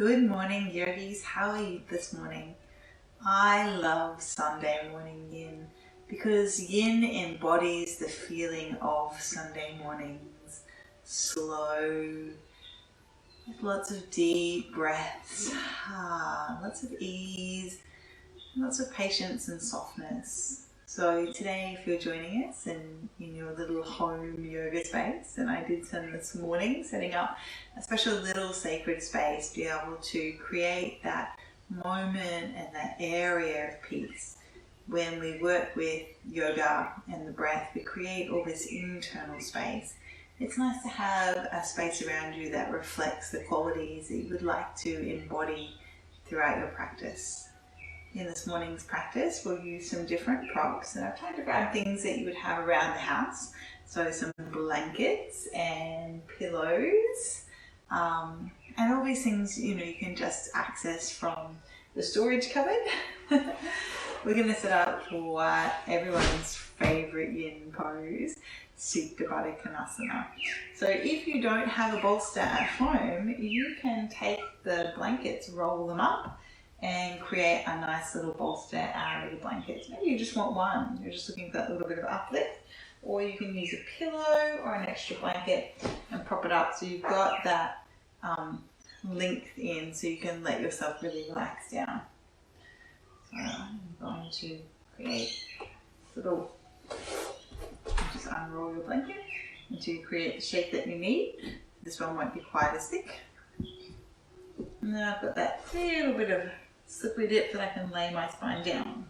Good morning, yogis. How are you this morning? I love Sunday morning yin because yin embodies the feeling of Sunday mornings. Slow, with lots of deep breaths, lots of ease, lots of patience and softness. So today, if you're joining us in your little home yoga space, and I did some this morning, setting up a special little sacred space to be able to create that moment and that area of peace. When we work with yoga and the breath, we create all this internal space. It's nice to have a space around you that reflects the qualities that you would like to embody throughout your practice. In this morning's practice, we'll use some different props, and I've tried to grab things that you would have around the house. So some blankets and pillows, and all these things, you can just access from the storage cupboard. We're going to set up for everyone's favorite yin pose, Supta Baddha Konasana. So if you don't have a bolster at home, you can take the blankets, roll them up, and create a nice little bolster out of the blankets. Maybe you just want one, you're just looking for that little bit of uplift, or you can use a pillow or an extra blanket and prop it up so you've got that length in, so you can let yourself really relax down. So I'm going to create little, just unroll your blanket to create the shape that you need. This one won't be quite as thick. And then I've got that little bit of slippery dip that I can lay my spine down.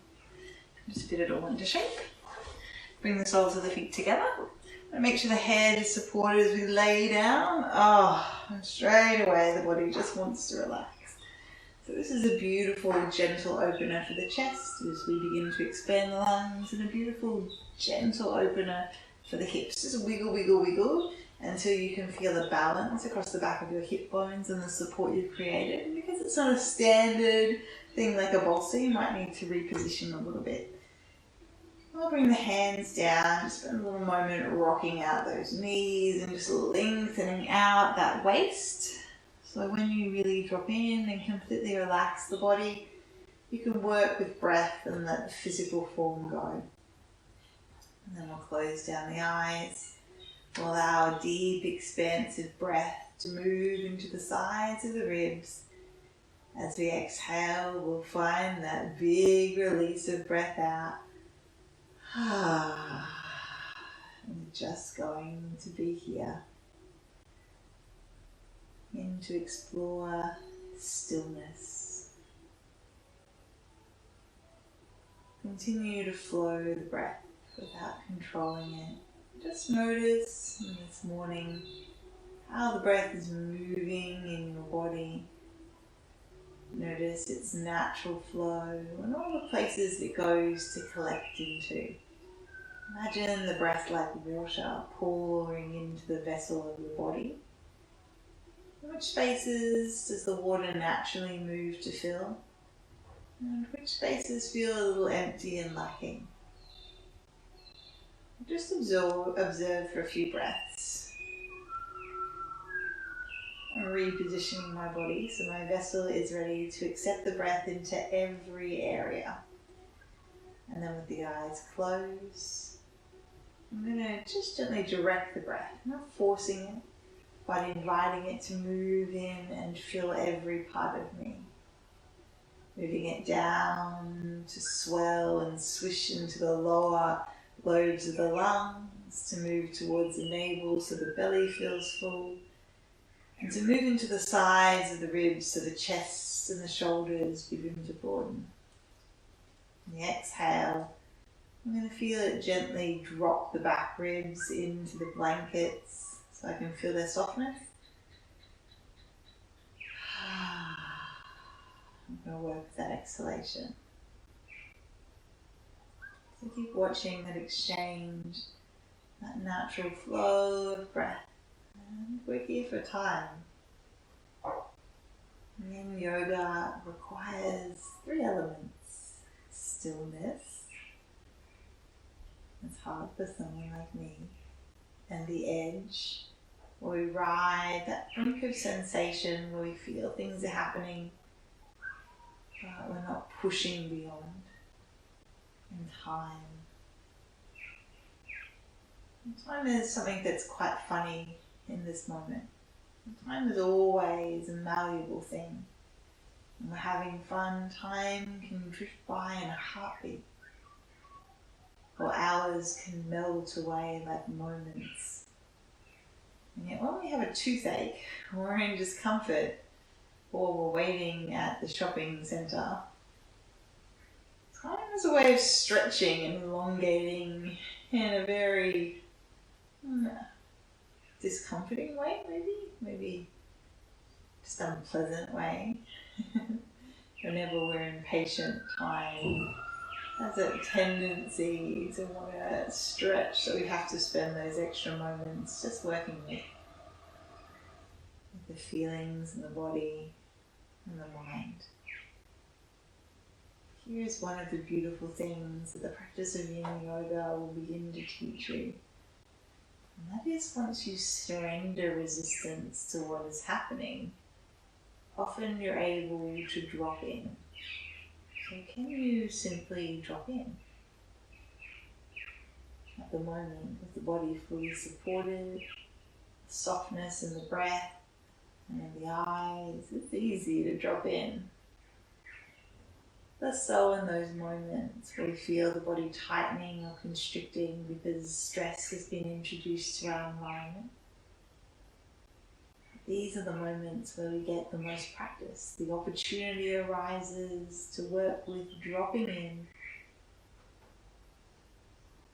Just fit it all into shape. Bring the soles of the feet together. And make sure the head is supported as we lay down. And straight away the body just wants to relax. So this is a beautiful, gentle opener for the chest as we begin to expand the lungs, and a beautiful, gentle opener for the hips. Just wiggle, wiggle, wiggle until you can feel the balance across the back of your hip bones and the support you've created. And because it's not a standard thing like a bolster, you might need to reposition a little bit. I'll bring the hands down, just spend a little moment rocking out those knees and just lengthening out that waist. So when you really drop in and completely relax the body, you can work with breath and let the physical form go. And then we'll close down the eyes. We'll allow a deep, expansive breath to move into the sides of the ribs. As we exhale, we'll find that big release of breath out. And we're just going to be here. In to explore stillness. Continue to flow the breath without controlling it. Just notice in this morning how the breath is moving in your body. Notice its natural flow and all the places it goes to collect into. Imagine the breath like water pouring into the vessel of your body. Which spaces does the water naturally move to fill? And which spaces feel a little empty and lacking? Just observe for a few breaths. I'm repositioning my body so my vessel is ready to accept the breath into every area. And then with the eyes closed, I'm going to just gently direct the breath, not forcing it, but inviting it to move in and fill every part of me. Moving it down to swell and swish into the lower lobes of the lungs, to move towards the navel so the belly feels full, and to move into the sides of the ribs so the chest and the shoulders begin to broaden. On the exhale, I'm going to feel it gently drop the back ribs into the blankets so I can feel their softness. I'm going to work with that exhalation. So keep watching that exchange, that natural flow of breath. And we're here for time. Yin yoga requires 3 elements. Stillness. It's hard for someone like me. And the edge where we ride that brink of sensation where we feel things are happening, but we're not pushing beyond in time. And time is something that's quite funny in this moment. And time is always a malleable thing. When we're having fun, time can drift by in a heartbeat, or hours can melt away like moments. And yet when we have a toothache, or we're in discomfort, or we're waiting at the shopping centre, time is a way of stretching and elongating in a very discomforting way, maybe just unpleasant way. Whenever we're impatient, time has a tendency to want to stretch, so we have to spend those extra moments just working with the feelings and the body and the mind. Here's one of the beautiful things that the practice of Yin Yoga will begin to teach you. And that is, once you surrender resistance to what is happening, often you're able to drop in. So can you simply drop in? At the moment, with the body fully supported, the softness in the breath and in the eyes, it's easy to drop in. Less so in those moments where we feel the body tightening or constricting because stress has been introduced to our environment. These are the moments where we get the most practice. The opportunity arises to work with dropping in.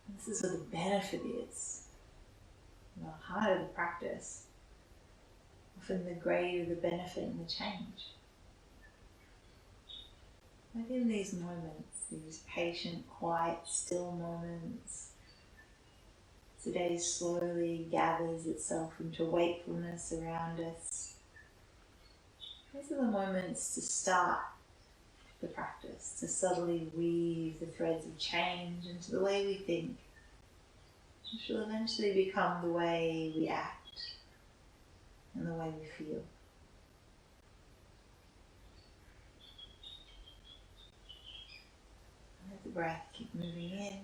And this is where the benefit is. The harder the practice, often the greater the benefit and the change. But in these moments, these patient, quiet, still moments, today slowly gathers itself into wakefulness around us. These are the moments to start the practice, to subtly weave the threads of change into the way we think, which will eventually become the way we act and the way we feel. Let the breath keep moving in.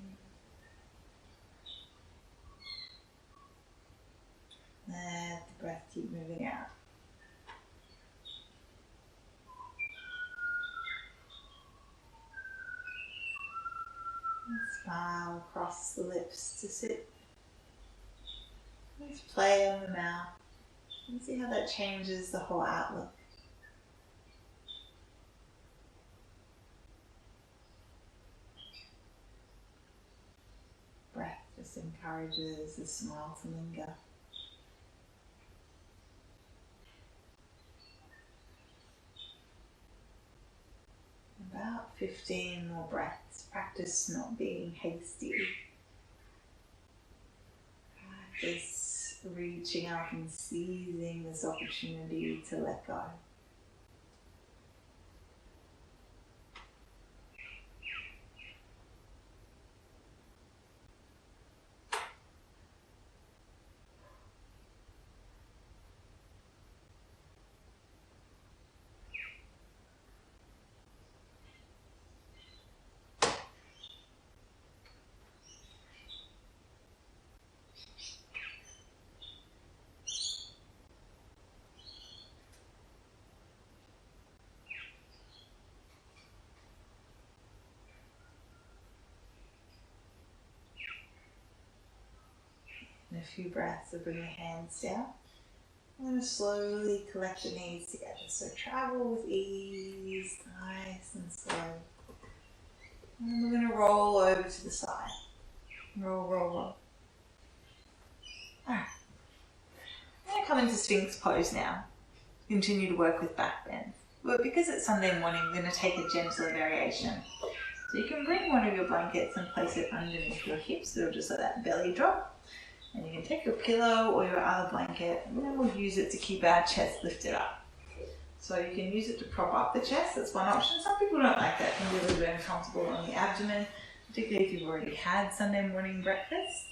Let the breath keep moving out. And smile across the lips to sit. Let's play on the mouth and see how that changes the whole outlook. Breath just encourages the smile to linger. About 15 more breaths. Practice not being hasty. Practice reaching out and seizing this opportunity to let go. And a few breaths to bring the hands down. I'm going to slowly collect the knees together. So travel with ease, nice and slow. And we're going to roll over to the side. Roll, roll, roll. Alright. I'm going to come into Sphinx pose now. Continue to work with back bend. But because it's Sunday morning, we're going to take a gentler variation. So you can bring one of your blankets and place it underneath your hips. It'll just let that belly drop. And you can take your pillow or your other blanket, and then we'll use it to keep our chest lifted up. So you can use it to prop up the chest, that's one option. Some people don't like that, it can be a little bit uncomfortable on the abdomen, particularly if you've already had Sunday morning breakfast.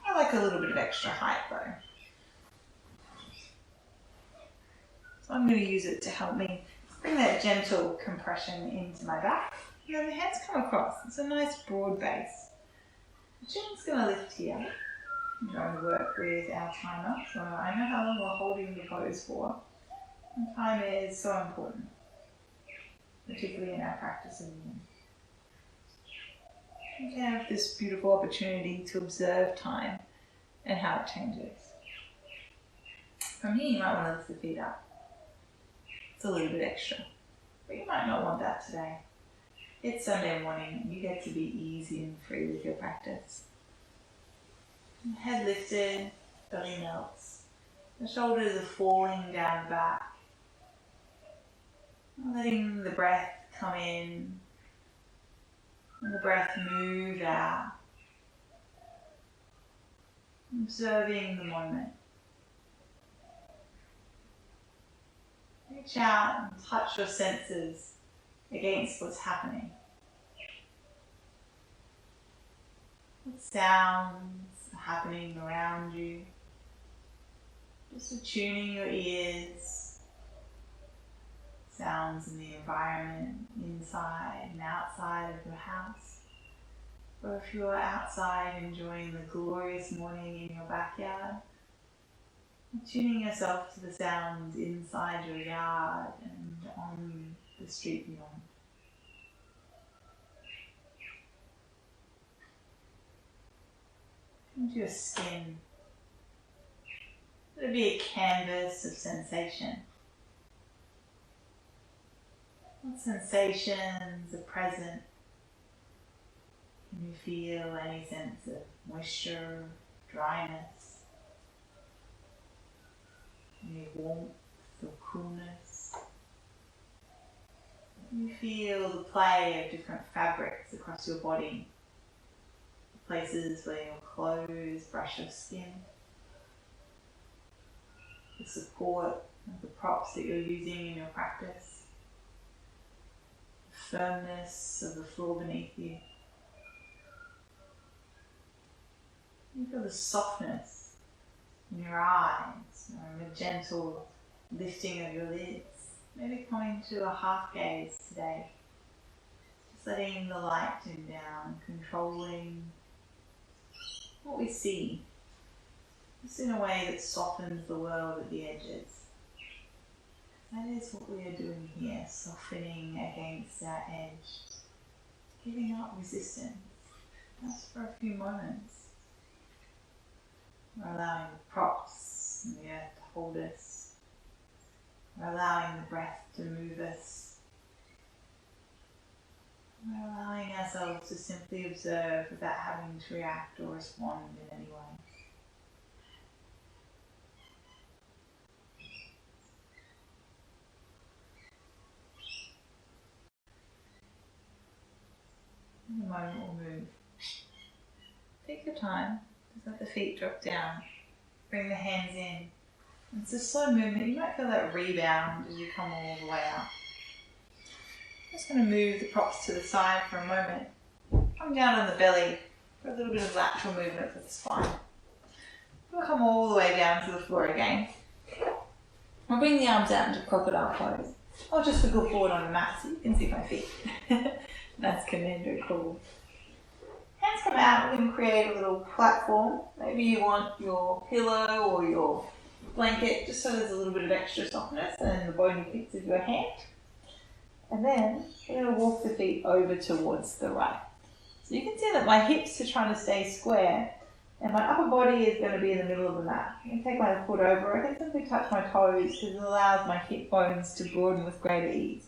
I like a little bit of extra height though. So I'm going to use it to help me bring that gentle compression into my back. And then the hands come across. It's a nice broad base. The chin's going to lift here. I'm going to work with our timer, so I know how long we're holding the pose for. And time is so important, particularly in our practice of Yin. You can have this beautiful opportunity to observe time and how it changes. From here, you might want to lift the feet up. It's a little bit extra, but you might not want that today. It's Sunday morning, you get to be easy and free with your practice. Head lifted, belly melts. The shoulders are falling down the back. Letting the breath come in and the breath move out. Observing the moment. Reach out and touch your senses against what's happening. What sounds are happening around you? Just attuning your ears. Sounds in the environment, inside and outside of your house. Or if you're outside enjoying the glorious morning in your backyard, tuning yourself to the sounds inside your yard and on the street beyond. Into your skin. Let it be a canvas of sensation. What sensations are present? Can you feel any sense of moisture, dryness, any warmth or coolness? Can you feel the play of different fabrics across your body? Places where your clothes brush your skin, the support of the props that you're using in your practice, the firmness of the floor beneath you. You feel the softness in your eyes, or a gentle lifting of your lids, maybe coming to a half gaze today, just letting the light dim down, controlling what we see, just in a way that softens the world at the edges. That is what we are doing here, softening against our edge, giving up resistance, just for a few moments. We're allowing the props and the earth to hold us. We're allowing the breath to move us. We're allowing ourselves to simply observe without having to react or respond in any way. In a moment we'll move. Take your time. Just let the feet drop down. Bring the hands in. It's a slow movement. You might feel that rebound as you come all the way up. Just going to move the props to the side for a moment. Come down on the belly for a little bit of lateral movement for the spine. We'll come all the way down to the floor again. I'll bring the arms out into crocodile pose. I'll just wiggle forward on the mat so you can see my feet. That's commando cool. Hands come out, we can create a little platform. Maybe you want your pillow or your blanket just so there's a little bit of extra softness and the bony pits of your hand. And then we're going to walk the feet over towards the right. So you can see that my hips are trying to stay square and my upper body is going to be in the middle of the mat. I can take my foot over, I can simply touch my toes because it allows my hip bones to broaden with greater ease.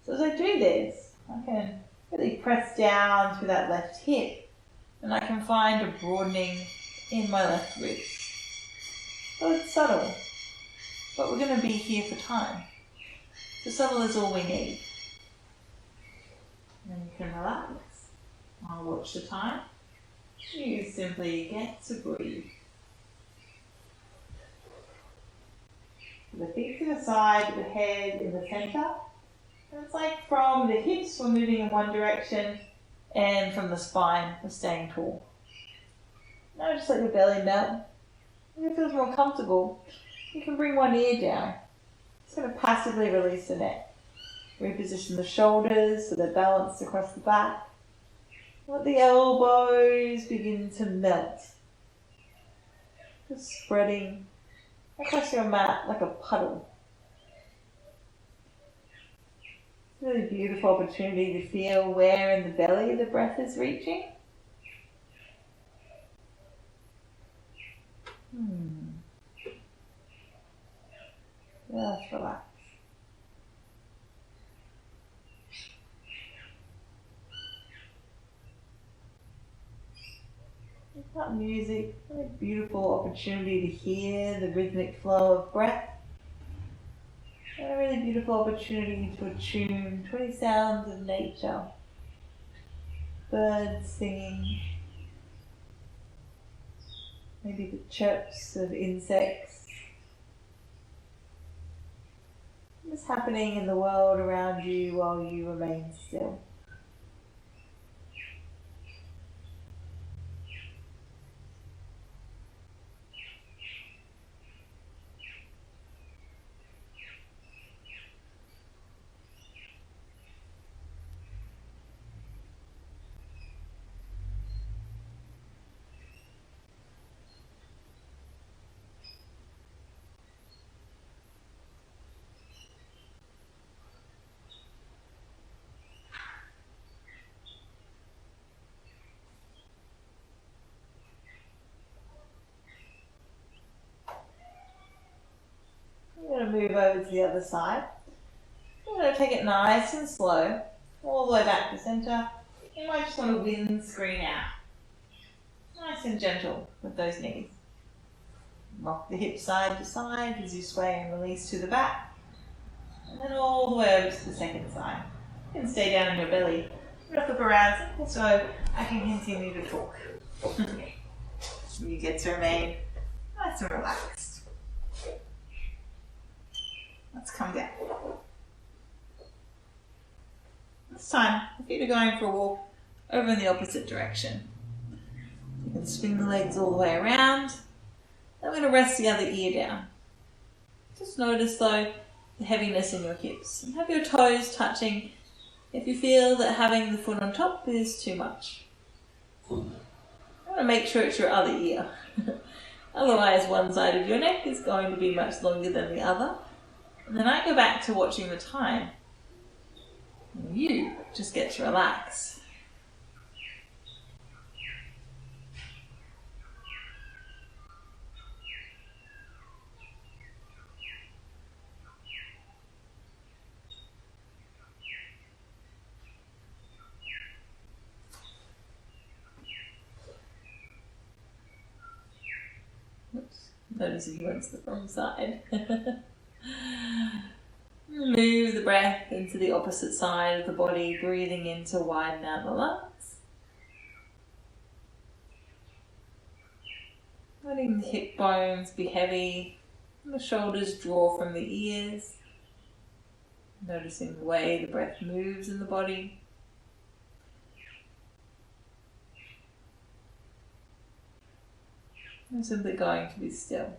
So as I do this, I can really press down through that left hip and I can find a broadening in my left ribs. So it's subtle, but we're going to be here for time. So subtle is all we need. And then you can relax. I'll watch the time. You simply get to breathe. The feet to the side, the head in the center. And it's like from the hips we're moving in one direction and from the spine we're staying tall. Now just let your belly melt. If it feels more comfortable, you can bring one ear down. Just going to passively release the neck. Reposition the shoulders so they're balanced across the back. Let the elbows begin to melt. Just spreading across your mat like a puddle. It's a really beautiful opportunity to feel where in the belly the breath is reaching. Just relax. That music, a beautiful opportunity to hear the rhythmic flow of breath. And a really beautiful opportunity to attune to any sounds of nature. Birds singing, maybe the chirps of insects. What's happening in the world around you while you remain still. I'm going to move over to the other side. I'm going to take it nice and slow, all the way back to center. You might just want to windscreen out. Nice and gentle with those knees. Rock the hips side to side as you sway and release to the back. And then all the way over to the second side. You can stay down on your belly. I'm going to flip around so I can continue to talk. You get to remain nice and relaxed. Let's come down. This time, your feet are going for a walk over in the opposite direction. You can swing the legs all the way around. Then we're going to rest the other ear down. Just notice though the heaviness in your hips and have your toes touching if you feel that having the foot on top is too much. You want to make sure it's your other ear. Otherwise one side of your neck is going to be much longer than the other. And then I go back to watching the time. And you just get to relax. Oops, notice if you went to the wrong side. Move the breath into the opposite side of the body, breathing in to widen out the lungs. Letting the hip bones be heavy and the shoulders draw from the ears. Noticing the way the breath moves in the body. I'm simply going to be still.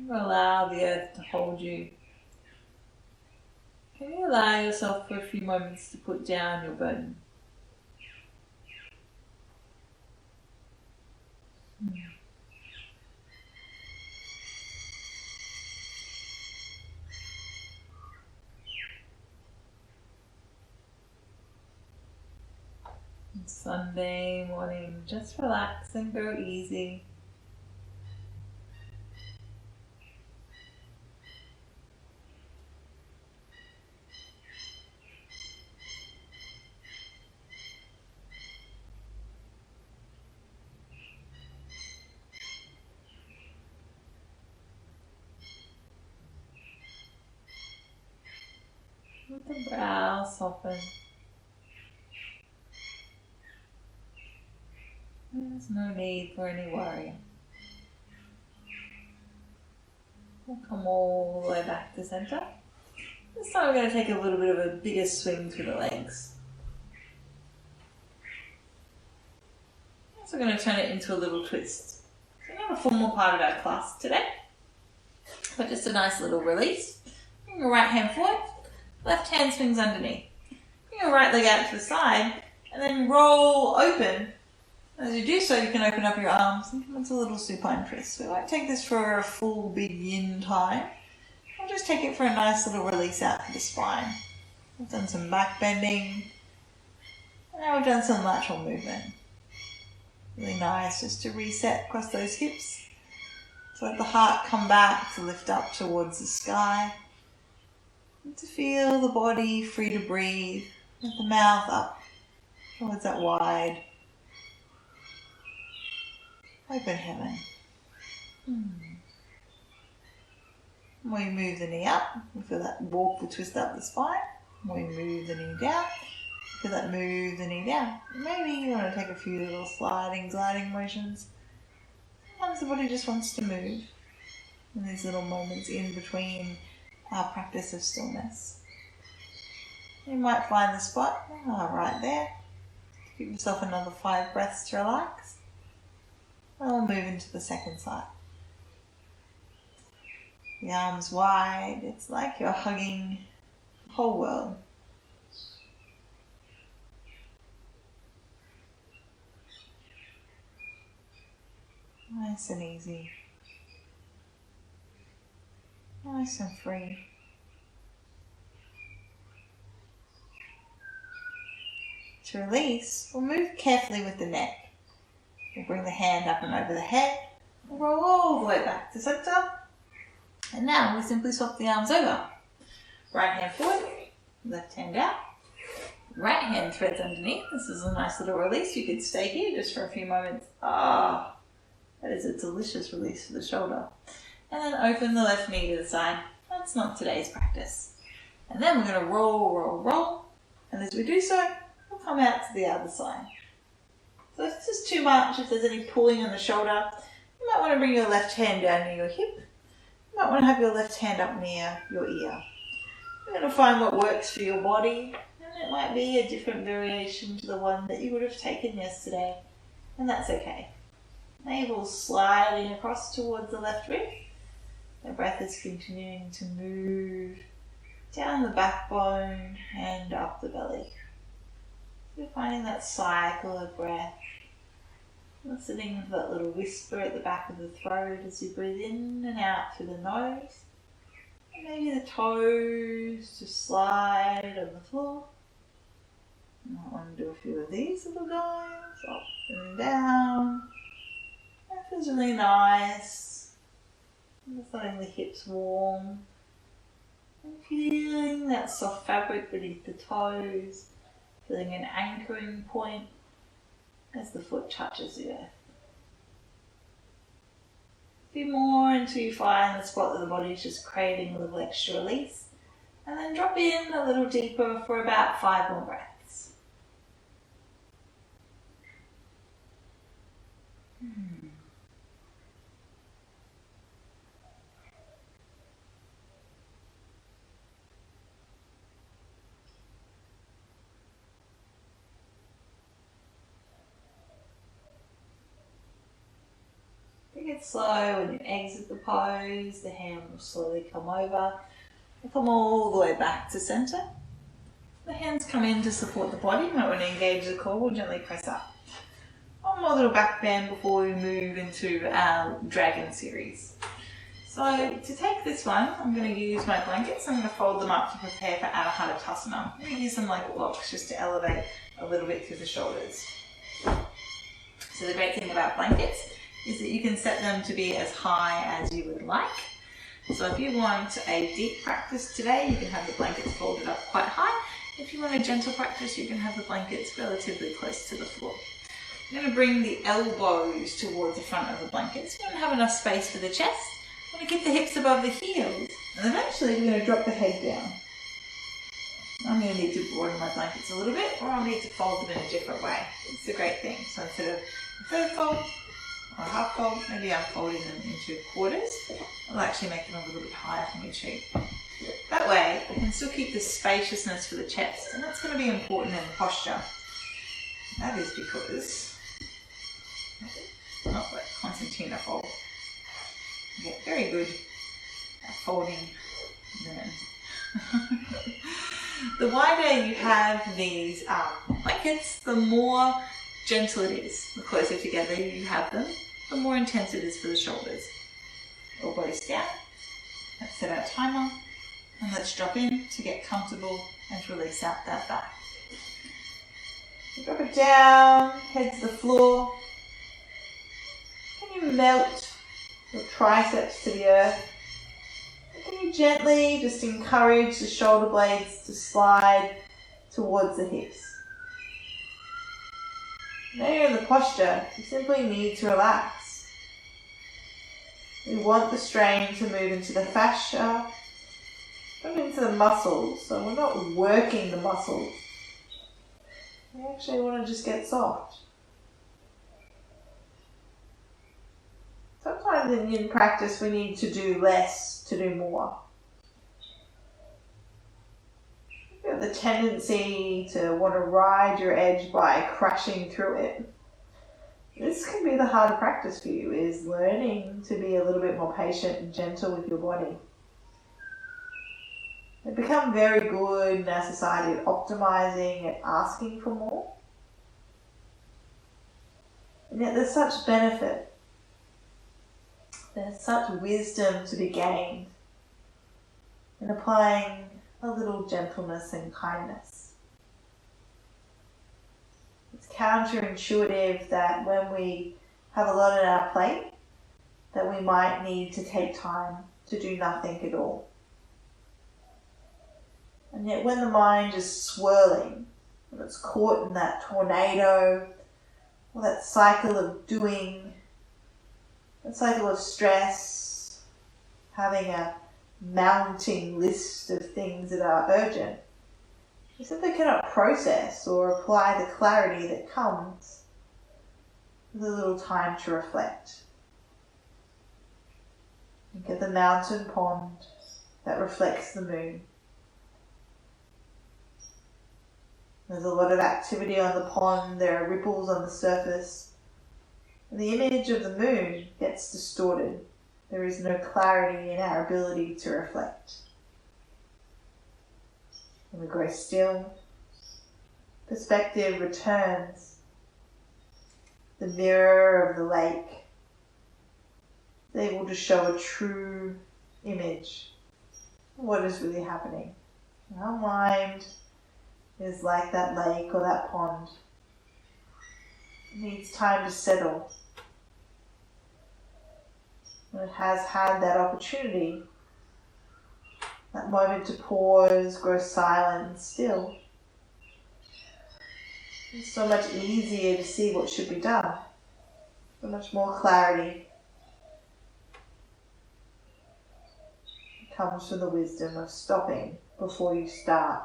Allow the earth to hold you. Can you allow yourself for a few moments to put down your burden? Sunday morning, just relax and go easy. Let the brow soften. There's no need for any worry. We'll come all the way back to center. This time we're going to take a little bit of a bigger swing through the legs. So we're going to turn it into a little twist. So not a formal part of our class today, but just a nice little release. Bring your right hand forward, left hand swings underneath. Bring your right leg out to the side and then roll open. As you do so, you can open up your arms and come into a little supine twist. So I won't take this for a full big yin time. I'll just take it for a nice little release out to the spine. We've done some back bending. And now we've done some lateral movement. Really nice just to reset across those hips. So let the heart come back to lift up towards the sky. And to feel the body free to breathe. Let the mouth up towards that wide open heaven. When we move the knee up, we feel that walk the twist up the spine. When we move the knee down, feel that move the knee down. Maybe you want to take a few little sliding, gliding motions. Sometimes the body just wants to move in these little moments in between our practice of stillness. You might find the spot right there. Give yourself another 5 breaths to relax. And we'll move into the second side. The arms wide, it's like you're hugging the whole world. Nice and easy. Nice and free. To release, we'll move carefully with the neck. We'll bring the hand up and over the head. We'll roll all the way back to center. And now we simply swap the arms over. Right hand forward, left hand out. Right hand threads underneath. This is a nice little release. You could stay here just for a few moments. That is a delicious release for the shoulder. And then open the left knee to the side. That's not today's practice. And then we're going to roll, roll, roll. And as we do so, we'll come out to the other side. So if this is too much, if there's any pulling on the shoulder, you might want to bring your left hand down near your hip. You might want to have your left hand up near your ear. You're going to find what works for your body, and it might be a different variation to the one that you would have taken yesterday, and that's okay. Navel sliding across towards the left rib. The breath is continuing to move down the backbone and up the belly. You're finding that cycle of breath. Listening to that little whisper at the back of the throat as you breathe in and out through the nose. And maybe the toes just slide on the floor. You might want to do a few of these little guys, up and down. That feels really nice. Just letting the hips warm. And feeling that soft fabric beneath the toes. Feeling an anchoring point as the foot touches the earth. A few more until you find the spot that the body is just craving a little extra release. And then drop in a little deeper for about 5 more breaths. Take it slow. When you exit the pose, the hand will slowly come over and come all the way back to center. The hands come in to support the body. You might want to engage the core. We'll gently press up. One more little back bend before we move into our dragon series. So to take this one, I'm going to use my blankets. I'm going to fold them up to prepare for Anahatasana. I'm going to use them like blocks just to elevate a little bit through the shoulders. So the great thing about blankets is that you can set them to be as high as you would like. So if you want a deep practice today, you can have the blankets folded up quite high. If you want a gentle practice, you can have the blankets relatively close to the floor. You're going to bring the elbows towards the front of the blankets. You don't have enough space for the chest. You're going to keep the hips above the heels. And eventually you're going to drop the head down. I'm going to need to broaden my blankets a little bit, or I'll need to fold them in a different way. It's a great thing. So instead of a third fold or a half fold, maybe I'm folding them into quarters. I'll actually make them a little bit higher for me too. That way, you can still keep the spaciousness for the chest, and that's going to be important in posture. That is because, not let Constantina fold. You get very good at folding then. The wider you have these blankets, the more gentle it is. The closer together you have them, the more intense it is for the shoulders. Elbows down. Let's set our timer and let's drop in to get comfortable and release out that back. Drop it down, head to the floor. Can you melt your triceps to the earth? Can you gently just encourage the shoulder blades to slide towards the hips? Now you're in the posture, you simply need to relax. We want the strain to move into the fascia, not into the muscles, so we're not working the muscles. We actually want to just get soft. Sometimes in yin practice we need to do less to do more. You have the tendency to want to ride your edge by crashing through it. This can be the harder practice for you, is learning to be a little bit more patient and gentle with your body. We become very good in our society at optimizing and asking for more. And yet there's such benefit. There's such wisdom to be gained in applying a little gentleness and kindness. It's counterintuitive that when we have a lot on our plate, that we might need to take time to do nothing at all. And yet when the mind is swirling, when it's caught in that tornado, or that cycle of doing, that cycle of stress, having a mounting list of things that are urgent, we simply cannot process or apply the clarity that comes with a little time to reflect. Think of the mountain pond that reflects the moon. There's a lot of activity on the pond, there are ripples on the surface, and the image of the moon gets distorted. There is no clarity in our ability to reflect. When we grow still, perspective returns. The mirror of the lake is able to show a true image of what is really happening. Our mind is like that lake or that pond. It needs time to settle. When it has had that opportunity, that moment to pause, grow silent and still, it's so much easier to see what should be done. So much more clarity. It comes from the wisdom of stopping before you start.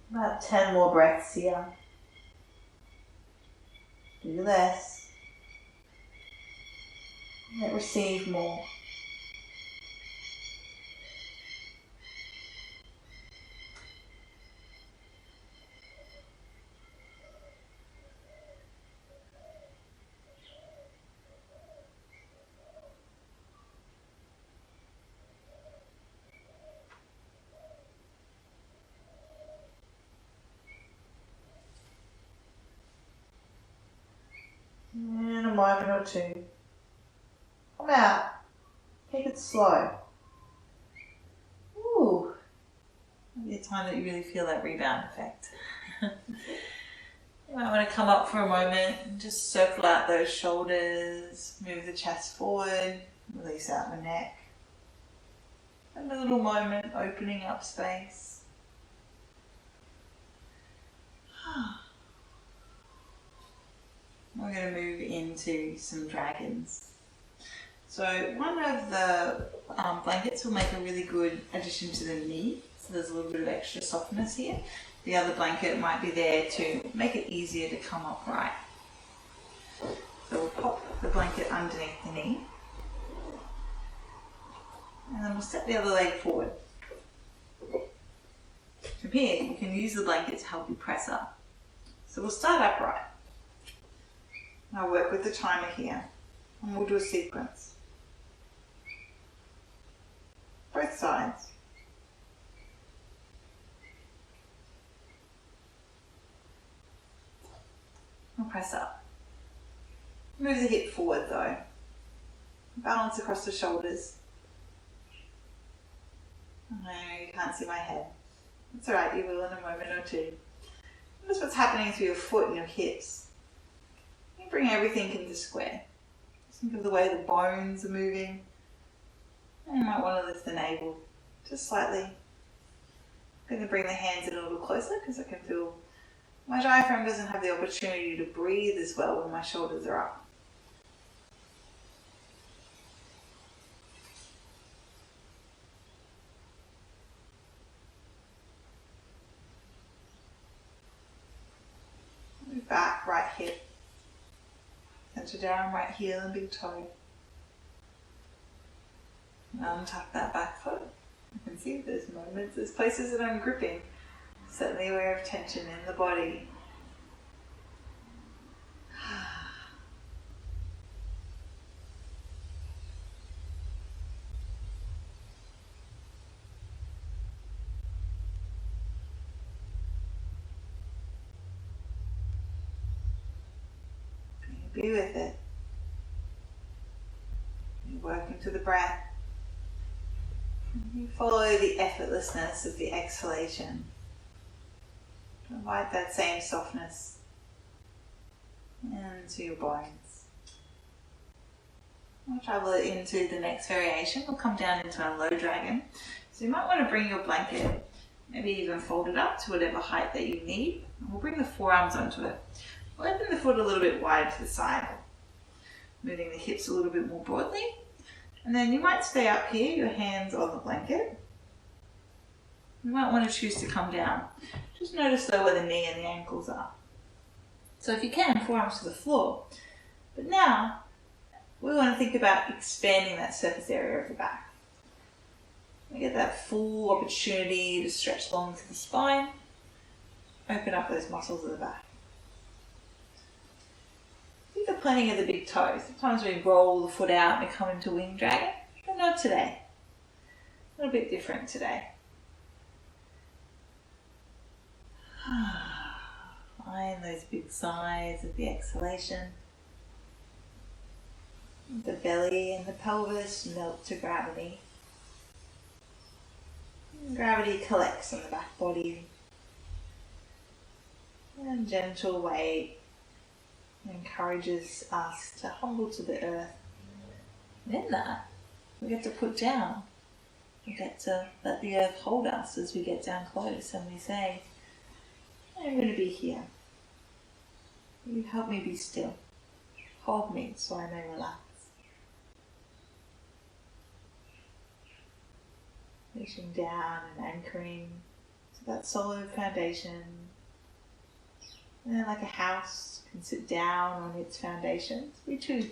About 10 more breaths here. Do less. that receive more. And a moment or two. Come out. Take it slow. Ooh. Maybe a time that you really feel that rebound effect. You might want to come up for a moment and just circle out those shoulders, move the chest forward, release out the neck. And a little moment opening up space. We're going to move into some dragons. So one of the blankets will make a really good addition to the knee. So there's a little bit of extra softness here. The other blanket might be there to make it easier to come upright. So we'll pop the blanket underneath the knee. And then we'll step the other leg forward. From here, you can use the blanket to help you press up. So we'll start upright. I'll work with the timer here, and we'll do a sequence. Both sides. And press up. Move the hip forward though. Balance across the shoulders. I know you can't see my head. It's alright, you will in a moment or two. Notice what's happening through your foot and your hips. You bring everything into square. Just think of the way the bones are moving. And you might want to lift the navel just slightly. I'm going to bring the hands in a little closer because I can feel my diaphragm doesn't have the opportunity to breathe as well when my shoulders are up. Move back, right hip. Center down, right heel and big toe. And untuck that back foot. You can see there's moments, there's places that I'm gripping. Certainly aware of tension in the body. Be with it. You work into the breath. You follow the effortlessness of the exhalation. Invite that same softness into your bones. We'll travel it into the next variation. We'll come down into our low dragon. So you might want to bring your blanket, maybe even fold it up to whatever height that you need. And we'll bring the forearms onto it. We'll open the foot a little bit wide to the side, moving the hips a little bit more broadly. And then you might stay up here, your hands on the blanket. You might want to choose to come down. Just notice though where the knee and the ankles are. So if you can, forearms to the floor. But now, we want to think about expanding that surface area of the back. We get that full opportunity to stretch long to the spine. Open up those muscles at the back. The planting of the big toe. Sometimes we roll the foot out and come into wing dragon, but not today. A little bit different today. Find those big sighs of the exhalation. The belly and the pelvis melt to gravity. And gravity collects on the back body. And gentle weight encourages us to humble to the earth. And in that, we get to put down. We get to let the earth hold us as we get down close and we say, I'm going to be here. You help me be still. Hold me so I may relax. Reaching down and anchoring to that solid foundation. And then like a house can sit down on its foundations, we too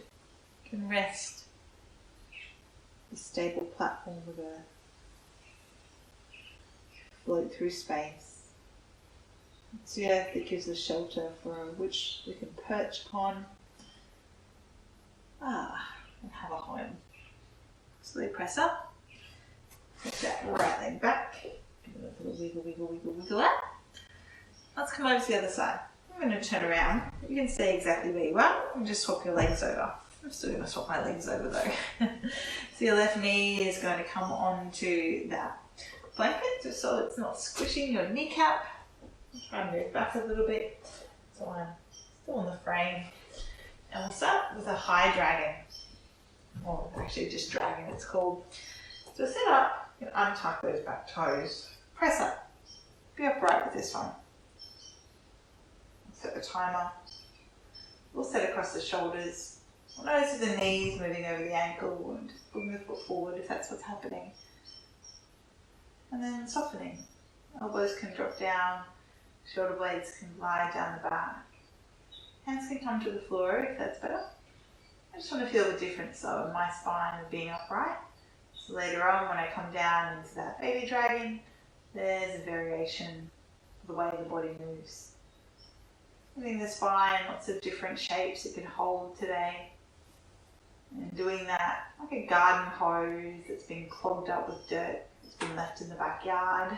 can rest a stable platform of earth. Float through space. It's the earth that gives us shelter for which we can perch upon and have a home. Slowly press up. Push that right leg back. Give it a little wiggle, wiggle, wiggle, wiggle out. Let's come over to the other side. I'm going to turn around. You can stay exactly where you are and just swap your legs over. I'm still going to swap my legs over though. So your left knee is going to come onto that blanket just so it's not squishing your kneecap. Try and move back a little bit so I'm still on the frame. And we'll start with a high dragon. Or actually just dragon it's called. So sit up and untuck those back toes. Press up. Be upright with this one. Set the timer. We'll set across the shoulders. We'll notice the knees moving over the ankle and just pulling the foot forward if that's what's happening. And then softening. Elbows can drop down. Shoulder blades can lie down the back. Hands can come to the floor if that's better. I just want to feel the difference though in my spine of being upright. So later on when I come down into that baby dragon, there's a variation of the way the body moves. Moving the spine, lots of different shapes it can hold today. And doing that like a garden hose that's been clogged up with dirt, that's been left in the backyard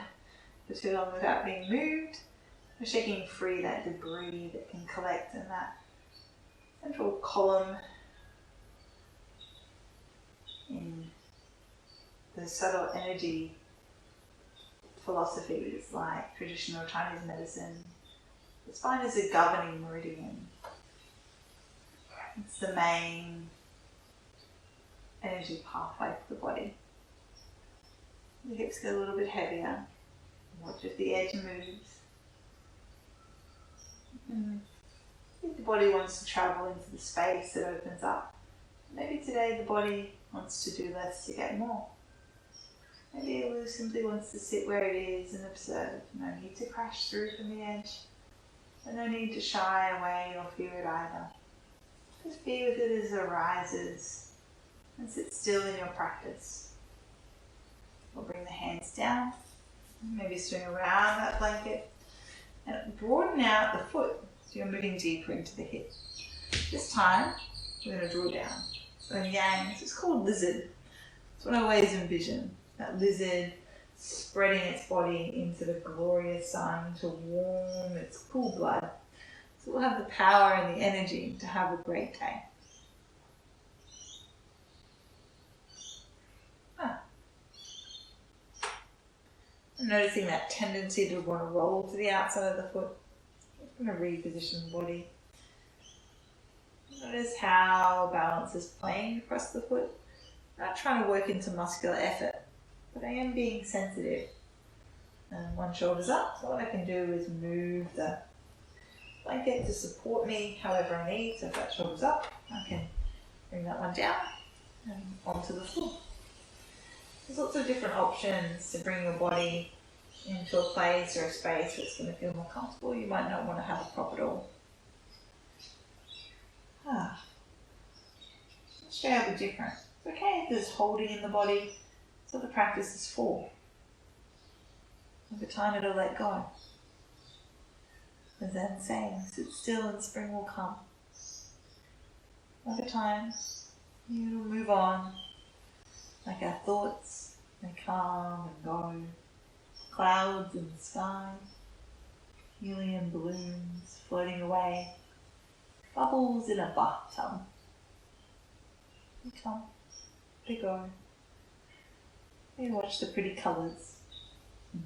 for too long without being moved. We're shaking free that debris that can collect in that central column in the subtle energy philosophies like traditional Chinese medicine. The spine is a governing meridian. It's the main energy pathway for the body. The hips get a little bit heavier. Watch if the edge moves. If the body wants to travel into the space that opens up, maybe today the body wants to do less to get more. Maybe it simply wants to sit where it is and observe. No need to crash through from the edge. And no need to shy away or fear it either. Just be with it as it arises and sit still in your practice. We'll bring the hands down, maybe swing around that blanket and broaden out the foot so you're moving deeper into the hip. This time we're going to draw down. So in Yang, it's called lizard. It's what I always envision, that lizard spreading its body into the glorious sun to warm its cool blood. So we'll have the power and the energy to have a great day. I'm noticing that tendency to want to roll to the outside of the foot. I'm going to reposition the body. Notice how balance is playing across the foot. I'm not trying to work into muscular effort, but I am being sensitive. And one shoulder's up, so what I can do is move the blanket to support me however I need. So if that shoulder's up, I can bring that one down and onto the floor. There's lots of different options to bring your body into a place or a space where it's going to feel more comfortable. You might not want to have a prop at all. Let's show you how the difference. It's okay if there's holding in the body. That's what the practice is for. Over time it'll let go. The Zen saying, sit still and spring will come. Over time, you'll move on. Like our thoughts, they come and go. Clouds in the sky, helium balloons floating away, bubbles in a bathtub. They come, they go. They watch the pretty colours. In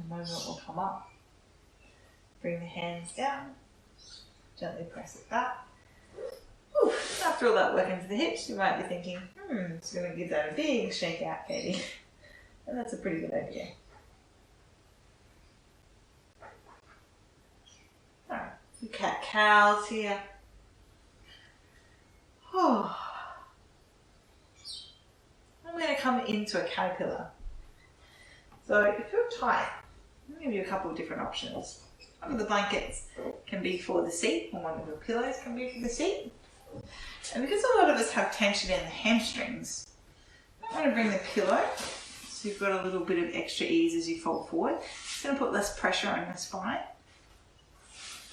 a moment will come up. Bring the hands down, gently press it back. Ooh, after all that work into the hips, you might be thinking, it's going to give that a big shake out, Katie. And that's a pretty good idea. Alright, some cat-cows here. I'm going to come into a caterpillar. So if you're tight, I'll give you a couple of different options. One of the blankets can be for the seat, or one of the pillows can be for the seat. And because a lot of us have tension in the hamstrings, I want to bring the pillow so you've got a little bit of extra ease as you fold forward. It's going to put less pressure on your spine.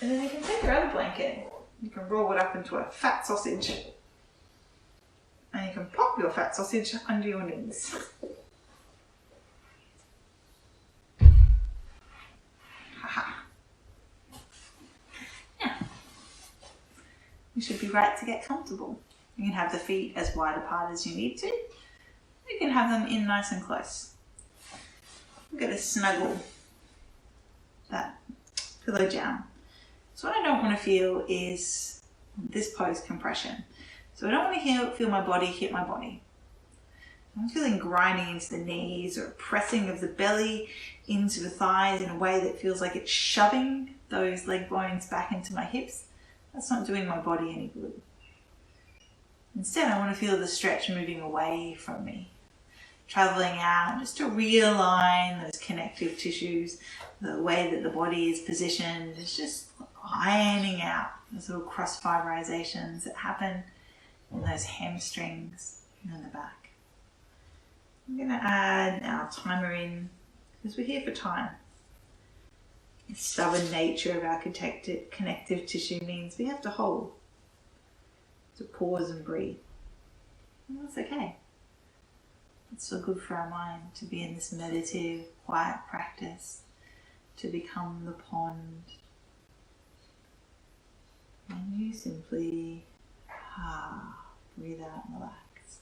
And then you can take your other blanket, you can roll it up into a fat sausage, and you can pop your fat sausage under your knees. You should be right to get comfortable. You can have the feet as wide apart as you need to. You can have them in nice and close. I'm going to snuggle that pillow down. So what I don't want to feel is this pose compression. So I don't want to feel my body hit my body. I'm feeling grinding into the knees or pressing of the belly into the thighs in a way that feels like it's shoving those leg bones back into my hips. That's not doing my body any good. Instead, I want to feel the stretch moving away from me, traveling out just to realign those connective tissues. The way that the body is positioned is just ironing out those little cross fiberizations that happen in those hamstrings and in the back. I'm going to add our timer in because we're here for time. The stubborn nature of our connective tissue means we have to hold, to pause and breathe. And that's okay. It's so good for our mind to be in this meditative, quiet practice, to become the pond. And you simply breathe out and relax.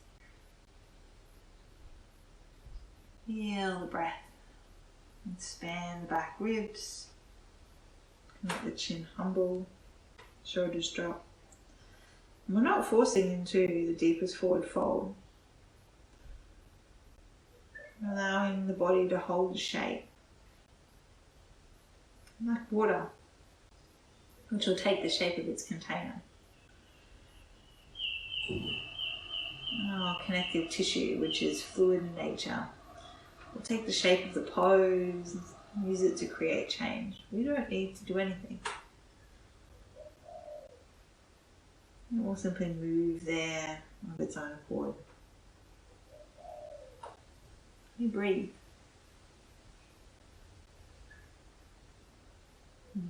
Feel the breath. Expand the back ribs. Let the chin humble, shoulders drop. And we're not forcing into the deepest forward fold. Allowing the body to hold shape. Like water, which will take the shape of its container. Our connective tissue, which is fluid in nature, will take the shape of the pose, use it to create change. We don't need to do anything. It will simply move there of its own accord. You breathe.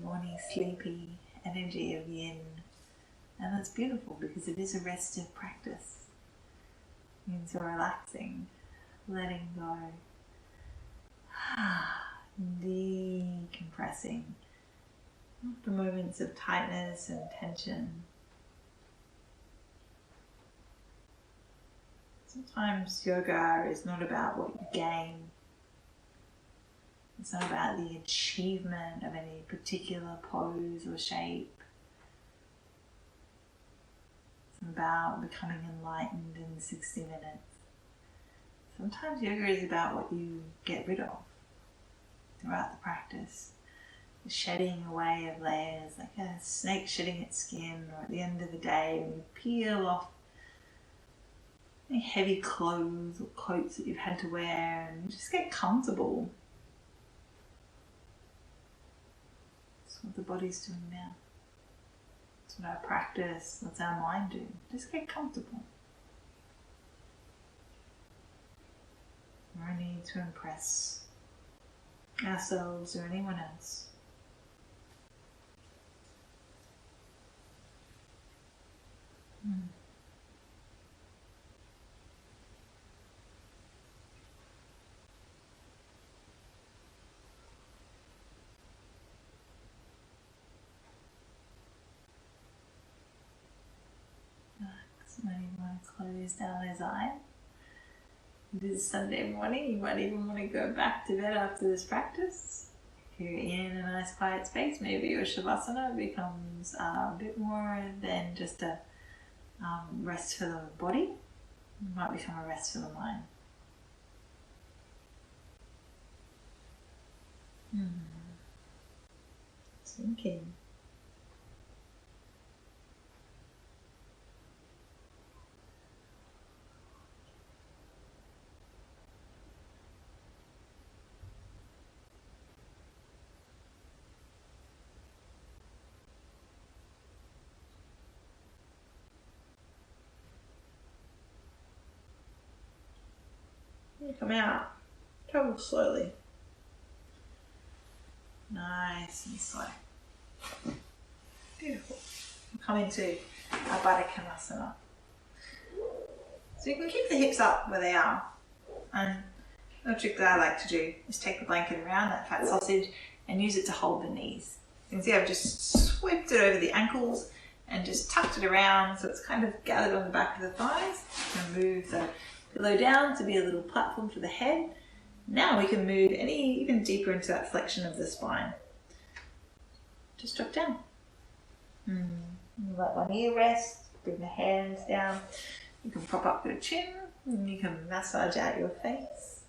Morning sleepy energy of yin. And that's beautiful because it is a restive practice. It means you're relaxing, letting go, decompressing after moments of tightness and tension. Sometimes yoga is not about what you gain. It's not about the achievement of any particular pose or shape. It's about becoming enlightened in 60 minutes. Sometimes yoga is about what you get rid of throughout the practice. The shedding away of layers, like a snake shedding its skin, or at the end of the day when you peel off any heavy clothes or coats that you've had to wear and just get comfortable. That's what the body's doing now. That's what our practice, that's our mind do. Just get comfortable. No need to impress ourselves or anyone else. Maybe you want to close down his eye. It is Sunday morning. You might even want to go back to bed after this practice. If you're in a nice quiet space, maybe your Shavasana becomes a bit more than just a rest for the body. It might become a rest for the mind. Sink in. come out. Travel slowly. Nice and slow. Beautiful. We'll come into our Bargara. So you can keep the hips up where they are. And the trick that I like to do is take the blanket around that fat sausage and use it to hold the knees. You can see I've just swept it over the ankles and just tucked it around so it's kind of gathered on the back of the thighs. And move the pillow down to be a little platform for the head. Now we can move even deeper into that flexion of the spine. Just drop down. Let one ear rest, bring the hands down. You can prop up your chin and you can massage out your face.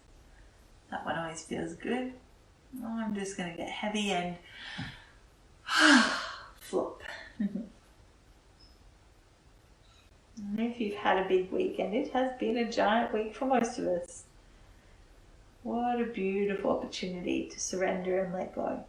That one always feels good. I'm just going to get heavy and flop. And if you've had a big week, and it has been a giant week for most of us, what a beautiful opportunity to surrender and let go.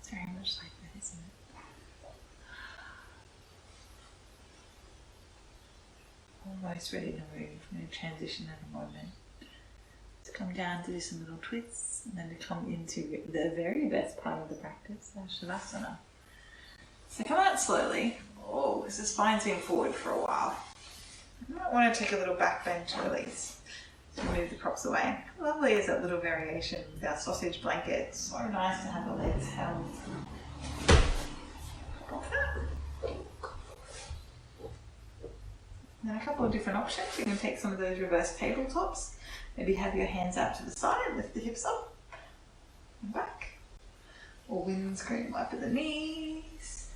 Very much like that, isn't it? Almost ready to move. I'm going to transition in a moment. To come down to do some little twists and then to come into the very best part of the practice, our Shavasana. So come out slowly. Oh, because the spine's been forward for a while. You might want to take a little back bend to release. So move the props away. How lovely is that little variation with our sausage blanket? It's so nice to have the legs held. Then a couple of different options. You can take some of those reverse tabletops. Maybe have your hands out to the side, lift the hips up and back. Or windscreen wipe at the knees.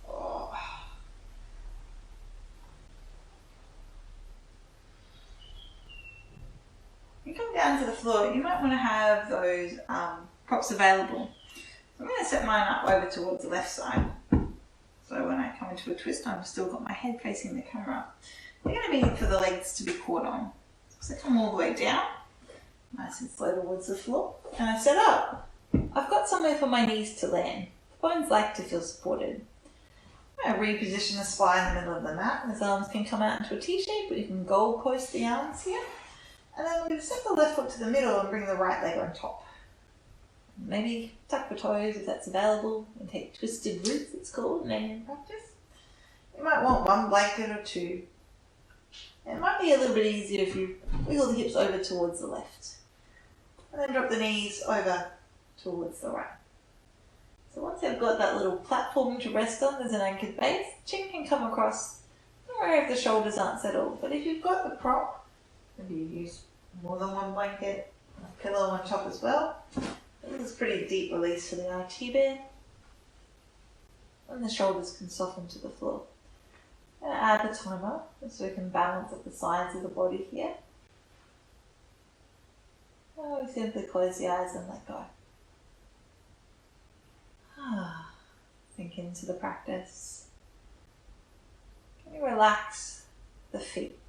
Oh. You come down to the floor, you might want to have those props available. So I'm going to set mine up over towards the left side. So when I come into a twist, I've still got my head facing the camera. They're going to be for the legs to be caught on. So come all the way down, nice and slow towards the floor, and I set up. I've got somewhere for my knees to land. The bones like to feel supported. I'm going to reposition the spine in the middle of the mat. His arms can come out into a T shape, but you can goal post the arms here. And then we're going to step the left foot to the middle and bring the right leg on top. Maybe tuck the toes if that's available, and take twisted roots, it's called in Indian practice. You might want one blanket or two. It might be a little bit easier if you wiggle the hips over towards the left. And then drop the knees over towards the right. So once you've got that little platform to rest on, there's an anchored base. Chin can come across. Don't worry if the shoulders aren't settled, but if you've got the prop, maybe you use more than one blanket, a pillow on top as well. This is pretty deep release for the RT band. And the shoulders can soften to the floor. I'm going to add the timer so we can balance up the sides of the body here. And we simply close the eyes and let go. Sink into the practice. Can you relax the feet?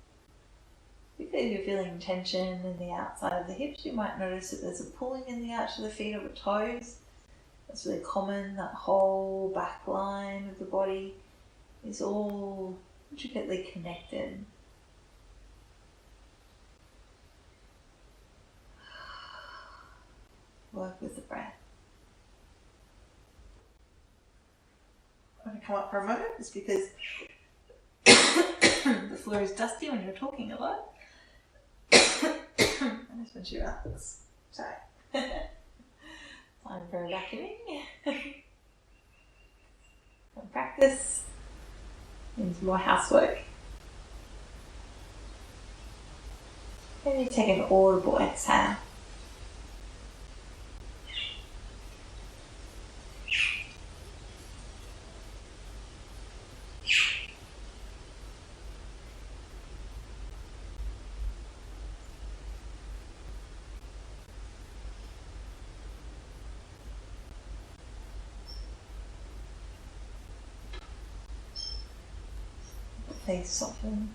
Particularly if you're feeling tension in the outside of the hips, you might notice that there's a pulling in the arch of the feet or the toes. That's really common. That whole back line of the body is all intricately connected. Work with the breath. I'm going to come up for a moment just because the floor is dusty when you're talking a lot. And just want you to relax. Sorry. Time for vacuuming. And practice means more housework. Maybe take an audible exhale. Face soften.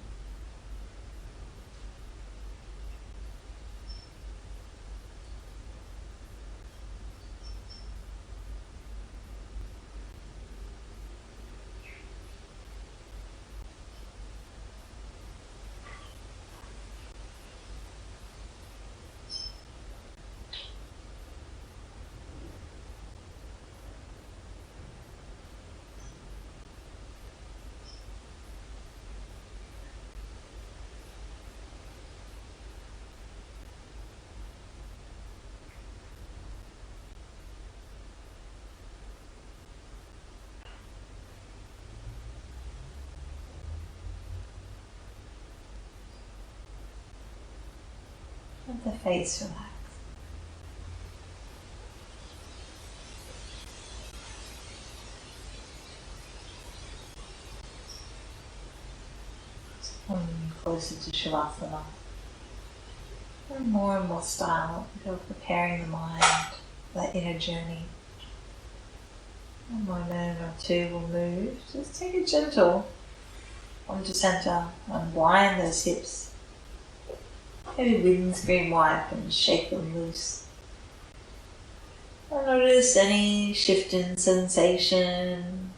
Let the face relax. Coming closer to Shavasana. And more style. Go preparing the mind for that inner journey. One moment or two will move. Just take it gentle. Onto center. Unwind those hips. Maybe windscreen wipe and shake them loose. And notice any shift in sensation,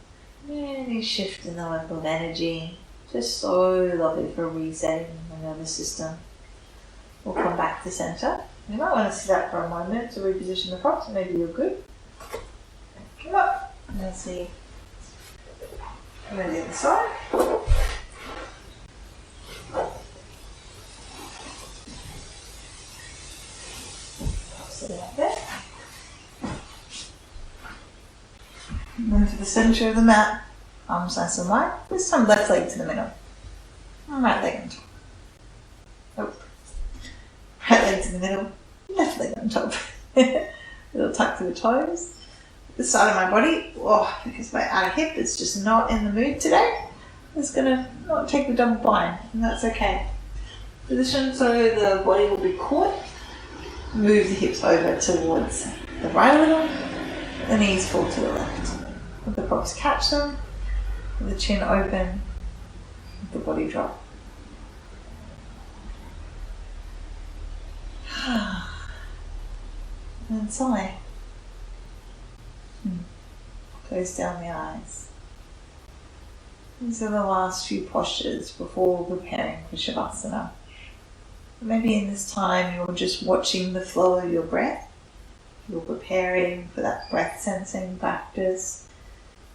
any shift in the level of energy. Just so lovely for resetting the nervous system. We'll come back to center. You might want to sit up for a moment to reposition the props. Maybe you're good. Come up. And let's see. Go to the other side. Like that. And then to the center of the mat, arms nice and wide. This time left leg to the middle. And right leg on top. Oh. Right leg to the middle, left leg on top. Little tuck to the toes. This side of my body, because my outer hip is just not in the mood today. It's going to not take the double bind, and that's okay. Position so the body will be caught. Move the hips over towards the right a little, the knees fall to the left. Let the props catch them, with the chin open, let the body drop. And sigh. Close down the eyes. These are the last few postures before preparing for Shavasana. Maybe in this time you're just watching the flow of your breath. You're preparing for that breath sensing practice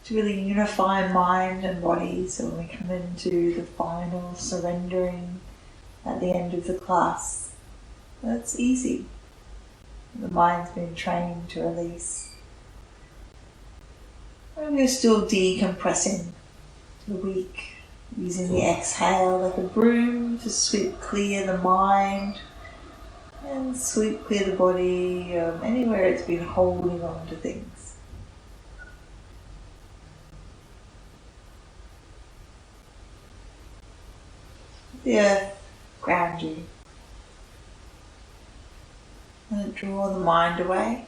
to really unify mind and body, so when we come into the final surrendering at the end of the class, that's easy. The mind's been trained to release. And we're still decompressing the week, using the exhale like a broom to sweep clear the mind and sweep clear the body, anywhere it's been holding on to things. The earth ground you. And draw the mind away.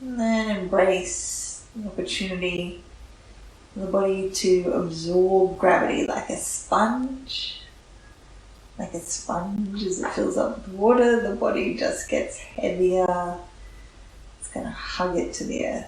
And then embrace the opportunity for the body to absorb gravity like a sponge. Like a sponge, as it fills up with water, the body just gets heavier. It's going to hug it to the earth.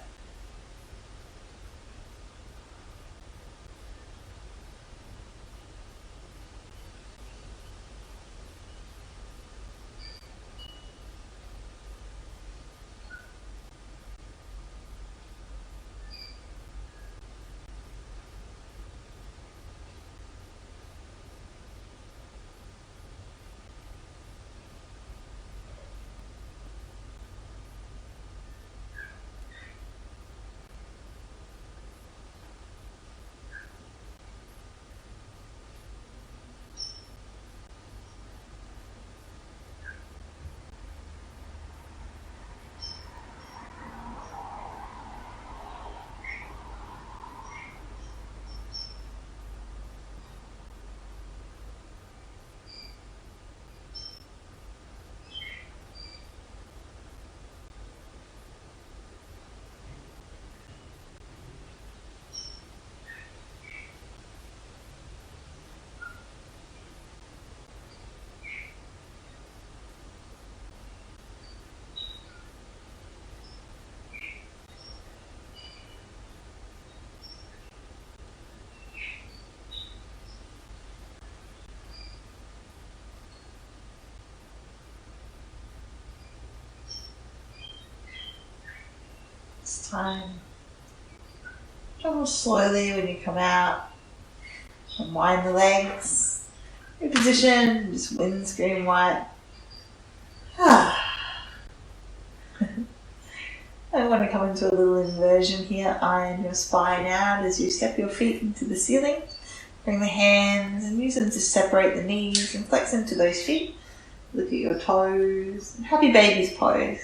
It's time. Travel slowly when you come out. Unwind the legs. Reposition, just windscreen wipe. I want to come into a little inversion here. Iron your spine out as you step your feet into the ceiling. Bring the hands and use them to separate the knees and flex into those feet. Look at your toes. Happy baby's pose.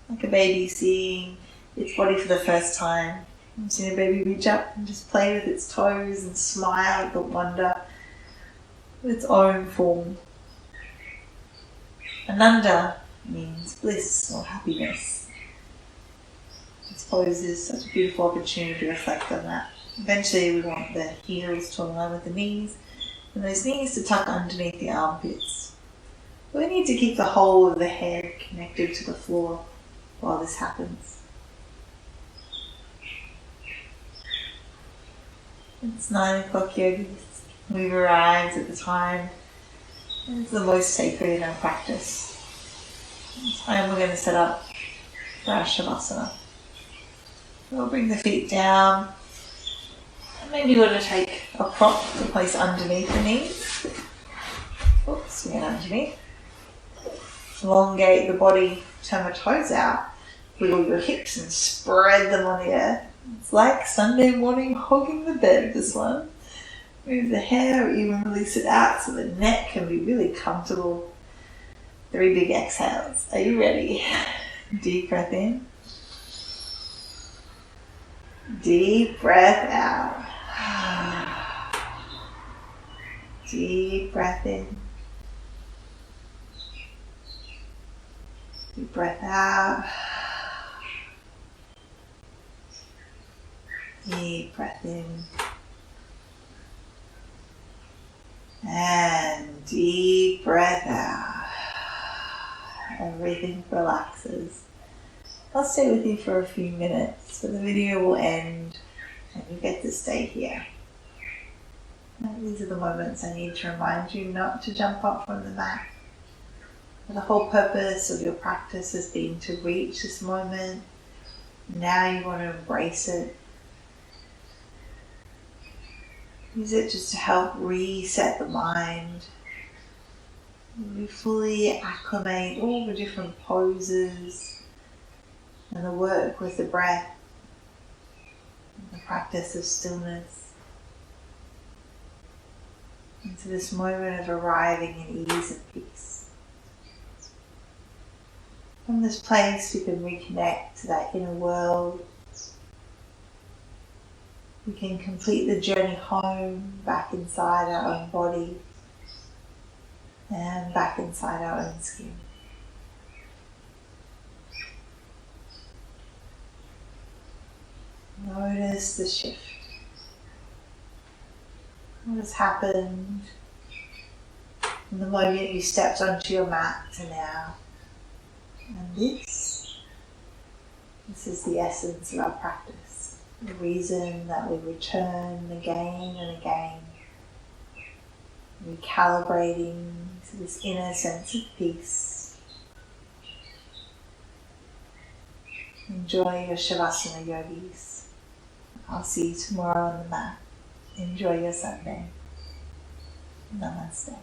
Like a baby seeing its body for the first time. I've seen a baby reach up and just play with its toes and smile at the wonder of its own form. Ananda means bliss or happiness. This pose is such a beautiful opportunity to reflect on that. Eventually we want the heels to align with the knees and those knees to tuck underneath the armpits. But we need to keep the whole of the head connected to the floor while this happens. It's 9 o'clock yoga. We've arrived at the time. It's the most sacred in our practice. It's time we're going to set up for our Shavasana. We'll bring the feet down. And maybe we're going to take a prop to place underneath the knees. Oops, we get underneath. Elongate the body, turn the toes out. Wiggle your hips and spread them on the earth. It's like Sunday morning hogging the bed, this one. Move the hair or even release it out so the neck can be really comfortable. 3 big exhales. Are you ready? Deep breath in. Deep breath out. Deep breath in. Deep breath out. Deep breath in. And deep deep breath out. Everything relaxes. I'll stay with you for a few minutes, but the video will end and you get to stay here. And these are the moments I need to remind you not to jump up from the mat. The whole purpose of your practice has been to reach this moment. Now you want to embrace it. Use it just to help reset the mind. You fully acclimate all the different poses and the work with the breath, and the practice of stillness, into this moment of arriving in ease and peace. From this place we can reconnect to that inner world. We can complete the journey home, back inside our own body and back inside our own skin. Notice the shift. What has happened from the moment you stepped onto your mat to now. And this is the essence of our practice. The reason that we return again and again. Recalibrating to this inner sense of peace. Enjoy your Shavasana yogis. I'll see you tomorrow on the mat. Enjoy your Sunday. Namaste.